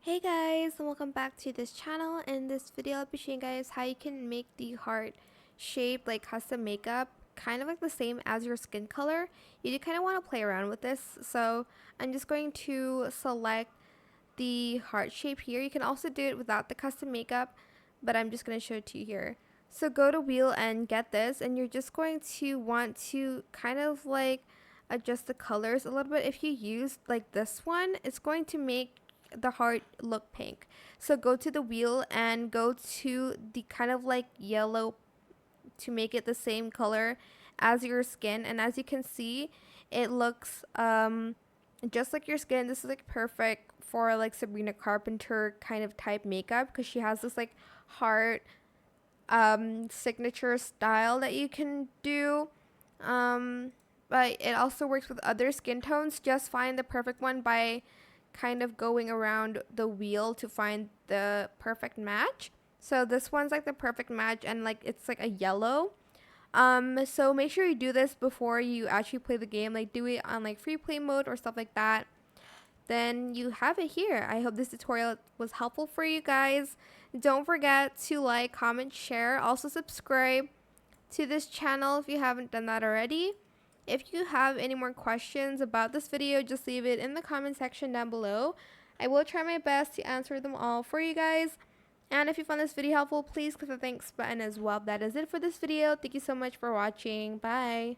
Hey guys, and welcome back to this channel. In this video I'll be showing you guys how you can make the heart shape like custom makeup kind of like the same as your skin color. You do kind of want to play around with this, so I'm just going to select the heart shape here. You can also do it without the custom makeup, but I'm just going to show it to you here. So go to wheel and get this, and you're just going to want to kind of like adjust the colors a little bit. If you use like this one, it's going to make the heart look pink. So go to the wheel and go to the kind of like yellow to make it the same color as your skin, and as you can see, it looks just like your skin. This is like perfect for like Sabrina Carpenter kind of type makeup because she has this like heart signature style that you can do. But it also works with other skin tones. Just find the perfect one by kind of going around the wheel to find the perfect match. So this one's like the perfect match, and like it's like a yellow. So make sure you do this before you actually play the game. Like do it on like free play mode or stuff like that. Then you have it here. I hope this tutorial was helpful for you guys. Don't forget to like, comment, share. Also subscribe to this channel if you haven't done that already. If you have any more questions about this video, just leave it in the comment section down below. I will try my best to answer them all for you guys. And if you found this video helpful, please click the thanks button as well. That is it for this video. Thank you so much for watching. Bye.